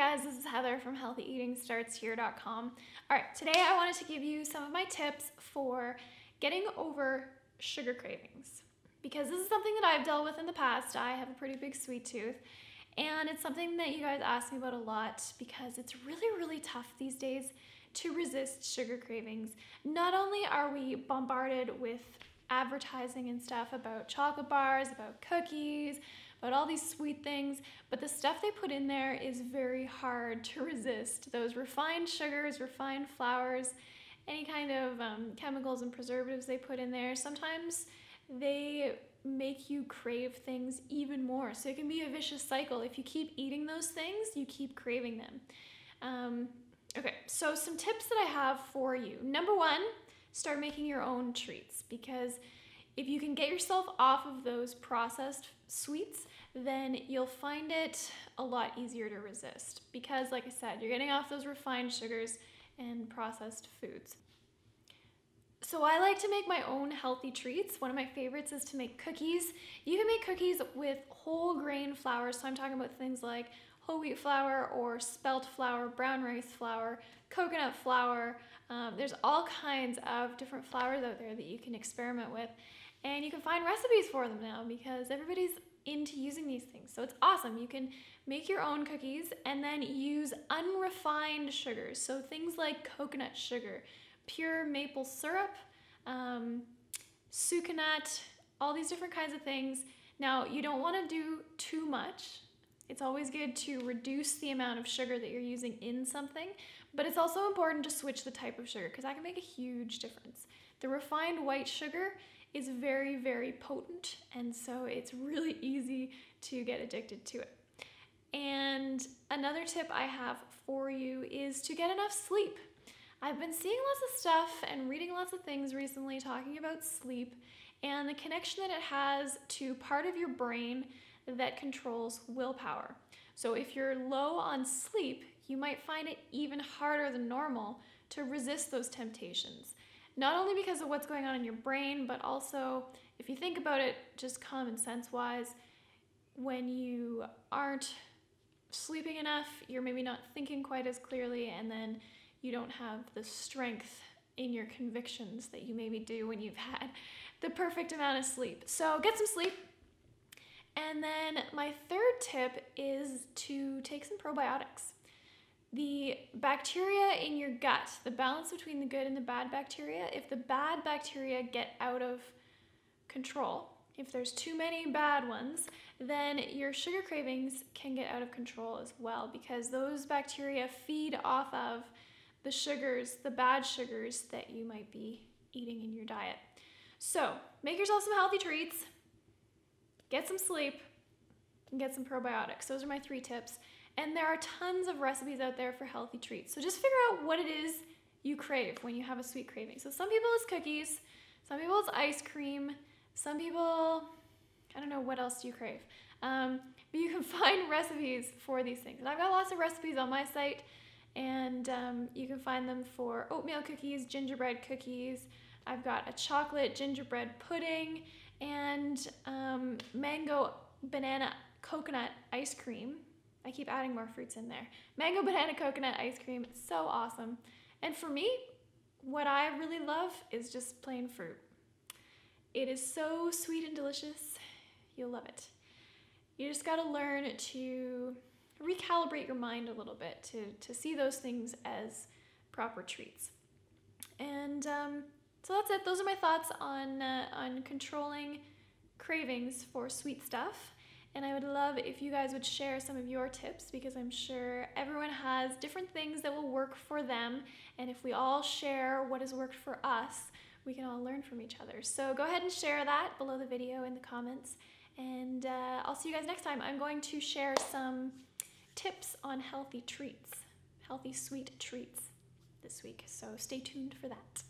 guys, this is Heather from healthyeatingstartshere.com. Alright, today I wanted to give you some of my tips for getting over sugar cravings. Because this is something that I've dealt with in the past. I have a pretty big sweet tooth. And it's something that you guys ask me about a lot because it's really, really tough these days to resist sugar cravings. Not only are we bombarded with advertising and stuff about chocolate bars, about cookies, about all these sweet things, but the stuff they put in there is very hard to resist. Those refined sugars, refined flours, any kind of chemicals and preservatives they put in there, sometimes they make you crave things even more. So it can be a vicious cycle. If you keep eating those things, you keep craving them. Okay, so some tips that I have for you. Number one, start making your own treats, because if you can get yourself off of those processed sweets, then you'll find it a lot easier to resist, because like I said, you're getting off those refined sugars and processed foods. So I like to make my own healthy treats. One of my favorites is to make cookies. You can make cookies with whole grain flour, so I'm talking about things like whole wheat flour or spelt flour, brown rice flour, coconut flour. There's all kinds of different flours out there that you can experiment with, and you can find recipes for them now because everybody's into using these things. So it's awesome. You can make your own cookies and then use unrefined sugars. So things like coconut sugar, pure maple syrup, sucanut, all these different kinds of things. Now, you don't want to do too much. It's always good to reduce the amount of sugar that you're using in something, but it's also important to switch the type of sugar because that can make a huge difference. The refined white sugar is very, very potent, and so it's really easy to get addicted to it. And another tip I have for you is to get enough sleep. I've been seeing lots of stuff and reading lots of things recently talking about sleep and the connection that it has to part of your brain that controls willpower. So if you're low on sleep, you might find it even harder than normal to resist those temptations. Not only because of what's going on in your brain, but also if you think about it just common sense wise, when you aren't sleeping enough, you're maybe not thinking quite as clearly, and then you don't have the strength in your convictions that you maybe do when you've had the perfect amount of sleep. So get some sleep. And then my third tip is to take some probiotics. The bacteria in your gut, the balance between the good and the bad bacteria, if the bad bacteria get out of control, if there's too many bad ones, then your sugar cravings can get out of control as well, because those bacteria feed off of the sugars, the bad sugars that you might be eating in your diet. So make yourself some healthy treats, get some sleep, and get some probiotics. Those are my 3 tips. And there are tons of recipes out there for healthy treats. So just figure out what it is you crave when you have a sweet craving. So some people it's cookies, some people it's ice cream, some people, I don't know, what else do you crave? But you can find recipes for these things. And I've got lots of recipes on my site, and you can find them for oatmeal cookies, gingerbread cookies. I've got a chocolate gingerbread pudding and mango banana coconut ice cream. I keep adding more fruits in there. Mango banana coconut ice cream, it's so awesome. And for me, what I really love is just plain fruit. It is so sweet and delicious. You'll love it. You just gotta learn to recalibrate your mind a little bit to see those things as proper treats. And so that's it. Those are my thoughts on controlling cravings for sweet stuff. And I would love if you guys would share some of your tips, because I'm sure everyone has different things that will work for them. And if we all share what has worked for us, we can all learn from each other. So go ahead and share that below the video in the comments. And I'll see you guys next time. I'm going to share some tips on healthy treats, healthy sweet treats this week. So stay tuned for that.